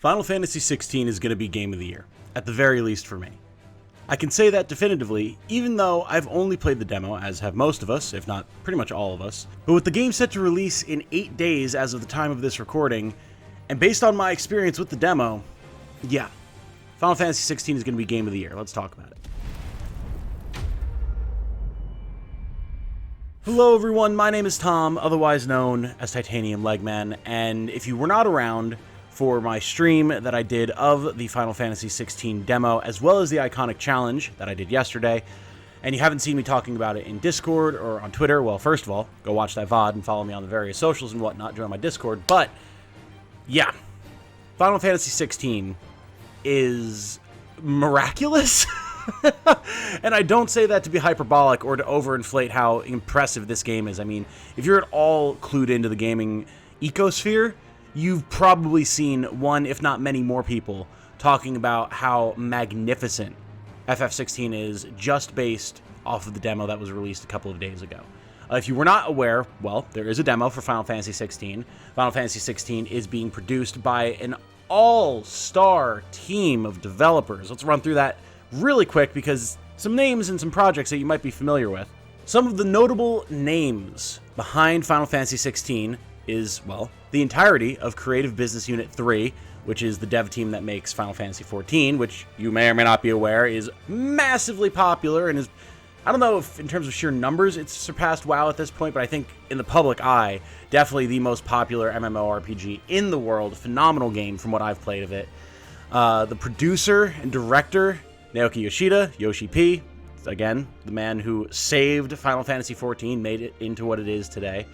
Final Fantasy XVI is going to be Game of the Year, at the very least for me. I can say that definitively, even though I've only played the demo, as have most of us, if not pretty much all of us. But with the game set to release in 8 days as of the time of this recording, and based on my experience with the demo, yeah, Final Fantasy XVI is going to be Game of the Year. Let's talk about it. Hello everyone, my name is Tom, otherwise known as Titanium Legman, and if you were not around for my stream that I did of the Final Fantasy XVI demo, as well as the Iconic Challenge that I did yesterday, and you haven't seen me talking about it in Discord or on Twitter, well, first of all, go watch that VOD and follow me on the various socials and whatnot, join my Discord, but, yeah, Final Fantasy XVI is miraculous, and I don't say that to be hyperbolic or to overinflate how impressive this game is. I mean, if you're at all clued into the gaming ecosphere, you've probably seen one, if not many more people, talking about how magnificent FF16 is just based off of the demo that was released a couple of days ago. If you were not aware, well, there is a demo for Final Fantasy XVI. Final Fantasy XVI is being produced by an all-star team of developers. Let's run through that really quick because some names and some projects that you might be familiar with. Some of the notable names behind Final Fantasy XVI is, well, the entirety of Creative Business Unit 3, which is the dev team that makes Final Fantasy XIV, which you may or may not be aware is massively popular and is, I don't know if in terms of sheer numbers it's surpassed WoW at this point, but I think in the public eye, definitely the most popular MMORPG in the world. Phenomenal game from what I've played of it. The producer and director, Naoki Yoshida, Yoshi P, again, the man who saved Final Fantasy XIV, made it into what it is today.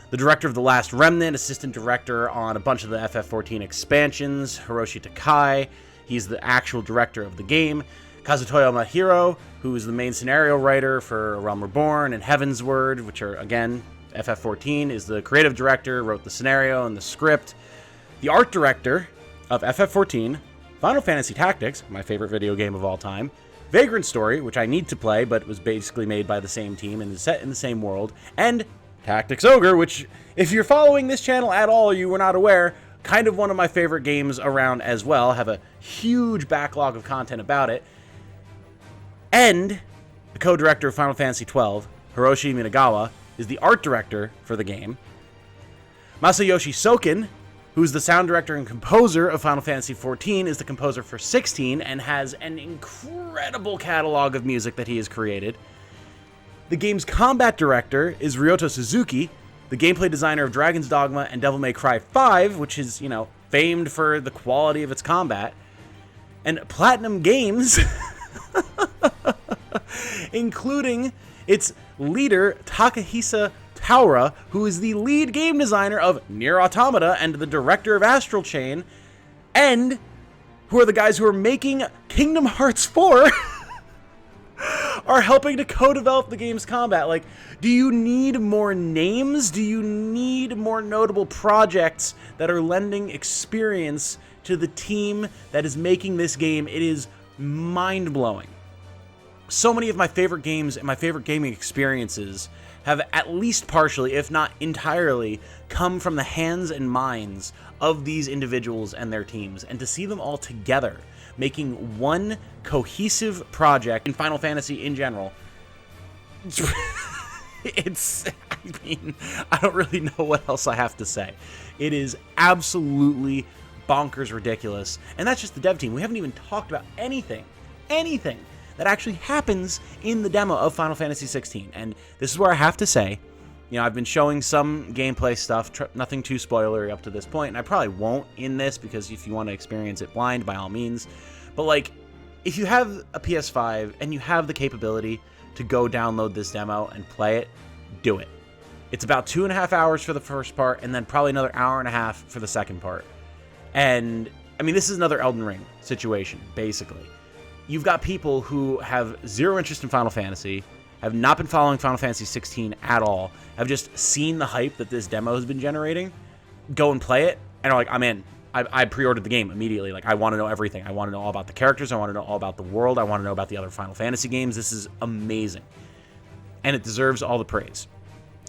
The director of The Last Remnant, assistant director on a bunch of the FF14 expansions, Hiroshi Takai. He's the actual director of the game. Kazutoyo Mahiro, who is the main scenario writer for A Realm Reborn and Heavensward, which are, again, FF14, is the creative director, wrote the scenario and the script. The art director of FF14, Final Fantasy Tactics, my favorite video game of all time, Vagrant Story, which I need to play, but was basically made by the same team and is set in the same world, and Tactics Ogre, which, if you're following this channel at all or you were not aware, kind of one of my favorite games around as well. Have a huge backlog of content about it. And the co-director of Final Fantasy XII, Hiroshi Minagawa, is the art director for the game. Masayoshi Soken, who's the sound director and composer of Final Fantasy XIV, is the composer for 16 and has an incredible catalog of music that he has created. The game's combat director is Ryoto Suzuki, the gameplay designer of Dragon's Dogma and Devil May Cry 5, which is, you know, famed for the quality of its combat. And Platinum Games, including its leader, Takahisa Taura, who is the lead game designer of Nier Automata and the director of Astral Chain, and who are the guys who are making Kingdom Hearts 4, are helping to co-develop the game's combat. Like, do you need more names? Do you need more notable projects that are lending experience to the team that is making this game? It is mind-blowing. So many of my favorite games and my favorite gaming experiences have at least partially, if not entirely, come from the hands and minds of these individuals and their teams. And to see them all together making one cohesive project in Final Fantasy in general, I mean, I don't really know what else I have to say. It is absolutely bonkers ridiculous. And that's just the dev team. We haven't even talked about anything that actually happens in the demo of Final Fantasy XVI. And this is where I have to say, you know, I've been showing some gameplay stuff, nothing too spoilery up to this point, and I probably won't in this because if you want to experience it blind, by all means. But, like, if you have a PS5 and you have the capability to go download this demo and play it, do it. It's about 2.5 hours for the first part and then probably another hour and a half for the second part. And, I mean, this is another Elden Ring situation, basically. You've got people who have zero interest in Final Fantasy, have not been following Final Fantasy XVI at all, have just seen the hype that this demo has been generating, go and play it, and are like, I'm in. I pre-ordered the game immediately. Like, I want to know everything. I want to know all about the characters. I want to know all about the world. I want to know about the other Final Fantasy games. This is amazing. And it deserves all the praise.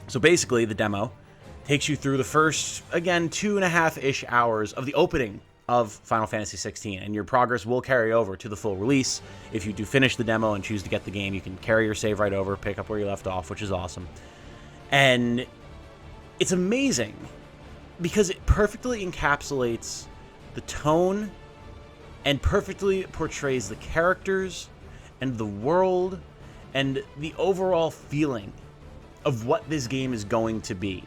So basically, the demo takes you through the first, again, 2.5-ish hours of the opening of Final Fantasy 16, and your progress will carry over to the full release. If you do finish the demo and choose to get the game, you can carry your save right over, pick up where you left off, which is awesome. And it's amazing because it perfectly encapsulates the tone and perfectly portrays the characters and the world and the overall feeling of what this game is going to be.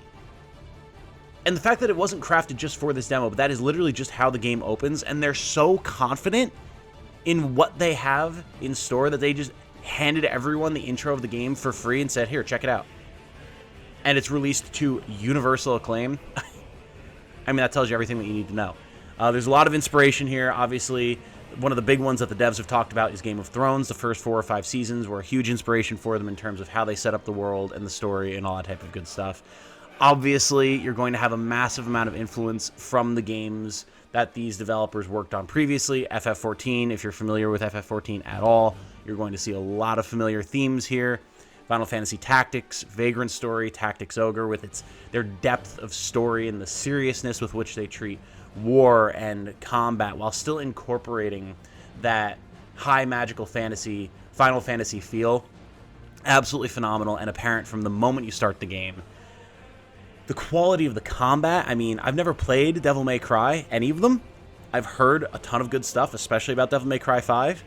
And the fact that it wasn't crafted just for this demo, but that is literally just how the game opens, and they're so confident in what they have in store that they just handed everyone the intro of the game for free and said, here, check it out. And it's released to universal acclaim. I mean, that tells you everything that you need to know. There's a lot of inspiration here. Obviously, one of the big ones that the devs have talked about is Game of Thrones. The first 4 or 5 seasons were a huge inspiration for them in terms of how they set up the world and the story and all that type of good stuff. Obviously, you're going to have a massive amount of influence from the games that these developers worked on previously. FF14, if you're familiar with FF14 at all, you're going to see a lot of familiar themes here. Final Fantasy Tactics, Vagrant Story, Tactics Ogre, with their depth of story and the seriousness with which they treat war and combat, while still incorporating that high magical fantasy, Final Fantasy feel. Absolutely phenomenal and apparent from the moment you start the game. The quality of the combat, I mean, I've never played Devil May Cry, any of them. I've heard a ton of good stuff, especially about Devil May Cry 5.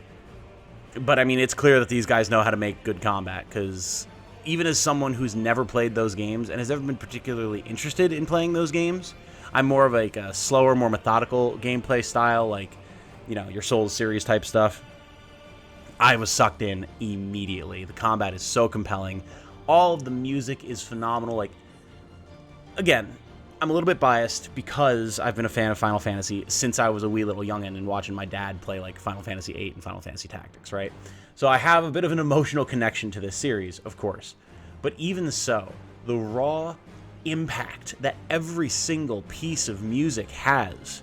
But, I mean, it's clear that these guys know how to make good combat, because even as someone who's never played those games and has never been particularly interested in playing those games, I'm more of like a slower, more methodical gameplay style, like, you know, your Souls series type stuff. I was sucked in immediately. The combat is so compelling. All of the music is phenomenal. Like, again, I'm a little bit biased because I've been a fan of Final Fantasy since I was a wee little youngin' and watching my dad play like Final Fantasy VIII and Final Fantasy Tactics, right? So I have a bit of an emotional connection to this series, of course. But even so, the raw impact that every single piece of music has,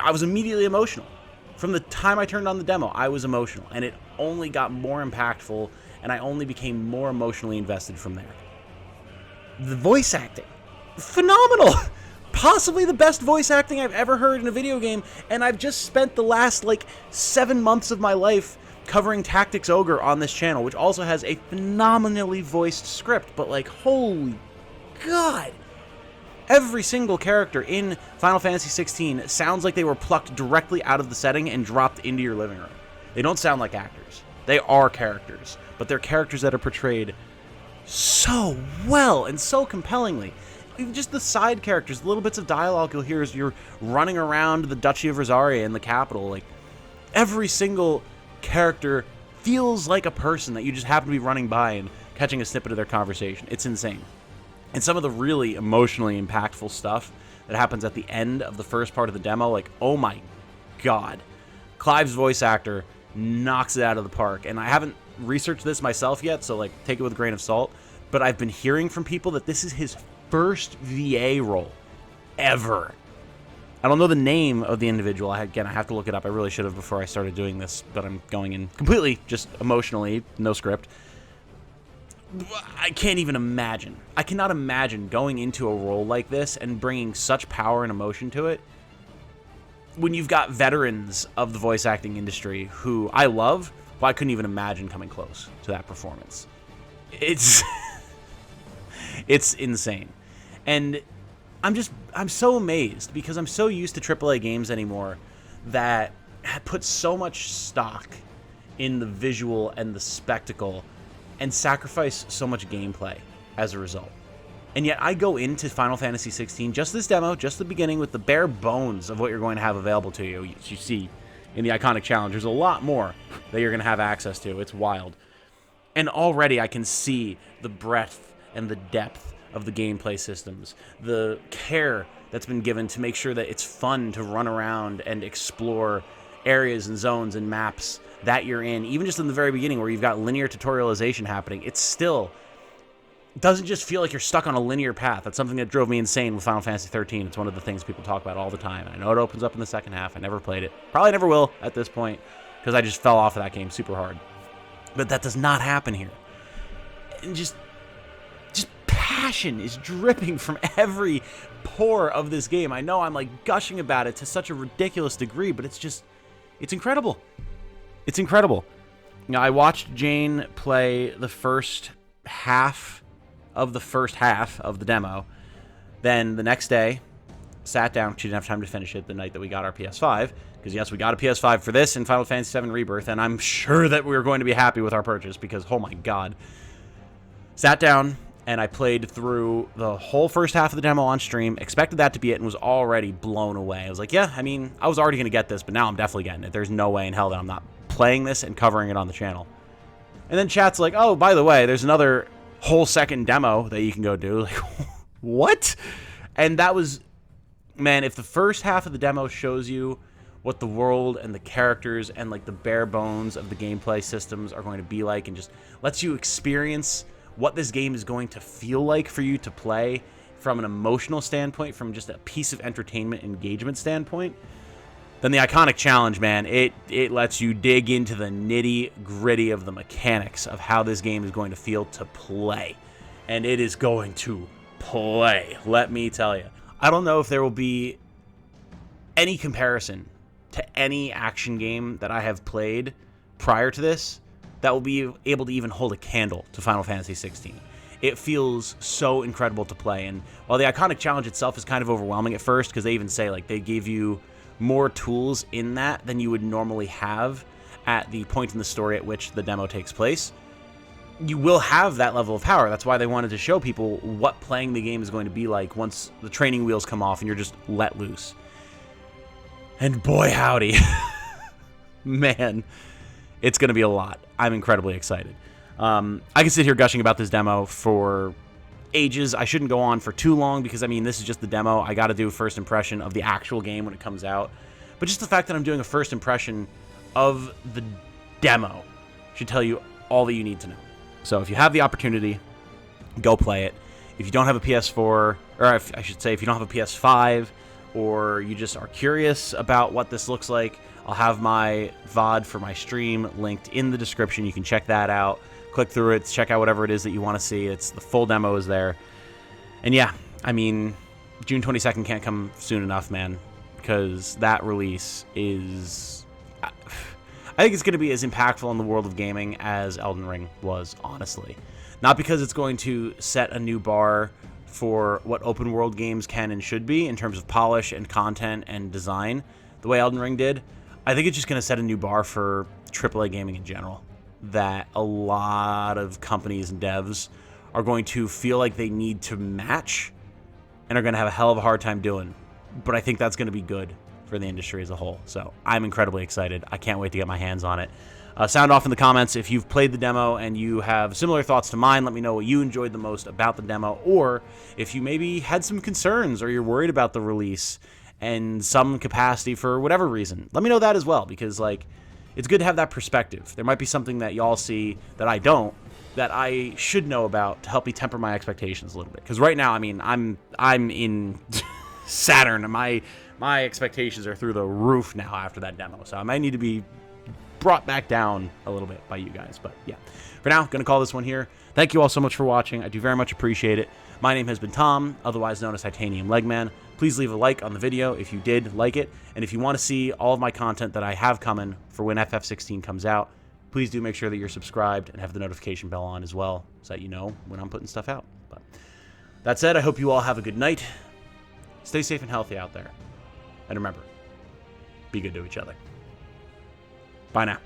I was immediately emotional. From the time I turned on the demo, I was emotional, and it only got more impactful, and I only became more emotionally invested from there. The voice acting, phenomenal! Possibly the best voice acting I've ever heard in a video game, and I've just spent the last, 7 months of my life covering Tactics Ogre on this channel, which also has a phenomenally voiced script, but, holy God! Every single character in Final Fantasy XVI sounds like they were plucked directly out of the setting and dropped into your living room. They don't sound like actors. They are characters, but they're characters that are portrayed so well and so compellingly. Even just the side characters, the little bits of dialogue you'll hear as you're running around the Duchy of Rosaria in the capital. Every single character feels like a person that you just happen to be running by and catching a snippet of their conversation. It's insane. And some of the really emotionally impactful stuff that happens at the end of the first part of the demo, oh my God. Clive's voice actor knocks it out of the park. And I haven't researched this myself yet, so take it with a grain of salt. But I've been hearing from people that this is his first VA role ever. I don't know the name of the individual. I have to look it up. I really should have before I started doing this, but I'm going in completely just emotionally, no script. I can't even imagine. I cannot imagine going into a role like this and bringing such power and emotion to it when you've got veterans of the voice acting industry who I love, but I couldn't even imagine coming close to that performance. It's it's insane. And I'm so amazed because I'm so used to AAA games anymore that put so much stock in the visual and the spectacle and sacrifice so much gameplay as a result. And yet I go into Final Fantasy XVI, just this demo, just the beginning, with the bare bones of what you're going to have available to you. You see in the iconic challenge, there's a lot more that you're going to have access to. It's wild. And already I can see the breadth and the depth of the gameplay systems, the care that's been given to make sure that it's fun to run around and explore areas and zones and maps that you're in. Even just in the very beginning where you've got linear tutorialization happening, it still doesn't just feel like you're stuck on a linear path. That's something that drove me insane with Final Fantasy 13. It's one of the things people talk about all the time. I know it opens up in the second half. I never played it. Probably never will at this point because I just fell off of that game super hard. But that does not happen here. And just passion is dripping from every pore of this game. I know I'm like gushing about it to such a ridiculous degree, but it's incredible. It's incredible. Now, I watched Jane play the first half of the demo. Then the next day, sat down. She didn't have time to finish it the night that we got our PS5. Because, yes, we got a PS5 for this and Final Fantasy VII Rebirth. And I'm sure that we were going to be happy with our purchase because, oh my god. Sat down, and I played through the whole first half of the demo on stream. Expected that to be it and was already blown away. I was like, yeah, I mean, I was already going to get this, but now I'm definitely getting it. There's no way in hell that I'm not playing this and covering it on the channel. And then chat's like, oh, by the way, there's another whole second demo that you can go do. Like, what? And that was, man, if the first half of the demo shows you what the world and the characters and like the bare bones of the gameplay systems are going to be like and just lets you experience what this game is going to feel like for you to play from an emotional standpoint, from just a piece of entertainment engagement standpoint, then the Iconic Challenge, man, it lets you dig into the nitty-gritty of the mechanics of how this game is going to feel to play. And it is going to play, let me tell you. I don't know if there will be any comparison to any action game that I have played prior to this that will be able to even hold a candle to Final Fantasy XVI. It feels so incredible to play, and while the Iconic Challenge itself is kind of overwhelming at first, because they even say, like, they give you more tools in that than you would normally have at the point in the story at which the demo takes place, you will have that level of power. That's why they wanted to show people what playing the game is going to be like once the training wheels come off and you're just let loose. And boy, howdy. Man, it's going to be a lot. I'm incredibly excited. I can sit here gushing about this demo for ages. I shouldn't go on for too long because, I mean, this is just the demo. I got to do a first impression of the actual game when it comes out. But just the fact that I'm doing a first impression of the demo should tell you all that you need to know. So if you have the opportunity, go play it. If you don't have a PS4, or if, I should say, if you don't have a PS5, or you just are curious about what this looks like, I'll have my VOD for my stream linked in the description. You can check that out. Click through it, check out whatever it is that you want to see. It's the full demo is there. And yeah, I mean, June 22nd can't come soon enough, man, because that release is... I think it's going to be as impactful in the world of gaming as Elden Ring was, honestly. Not because it's going to set a new bar for what open world games can and should be in terms of polish and content and design, the way Elden Ring did. I think it's just going to set a new bar for AAA gaming in general, that a lot of companies and devs are going to feel like they need to match and are going to have a hell of a hard time doing. But I think that's going to be good for the industry as a whole. So I'm incredibly excited. I can't wait to get my hands on it. Sound off in the comments if you've played the demo and you have similar thoughts to mine. Let me know what you enjoyed the most about the demo, or if you maybe had some concerns or you're worried about the release in some capacity for whatever reason. Let me know that as well, because like, it's good to have that perspective. There might be something that y'all see that I don't, that I should know about to help me temper my expectations a little bit. Because right now, I mean, I'm in Saturn. My expectations are through the roof now after that demo. So I might need to be brought back down a little bit by you guys. But yeah, for now, going to call this one here. Thank you all so much for watching. I do very much appreciate it. My name has been Tom, otherwise known as Titanium Legman. Please leave a like on the video if you did like it. And if you want to see all of my content that I have coming for when FF16 comes out, please do make sure that you're subscribed and have the notification bell on as well, so that you know when I'm putting stuff out. But that said, I hope you all have a good night. Stay safe and healthy out there. And remember, be good to each other. Bye now.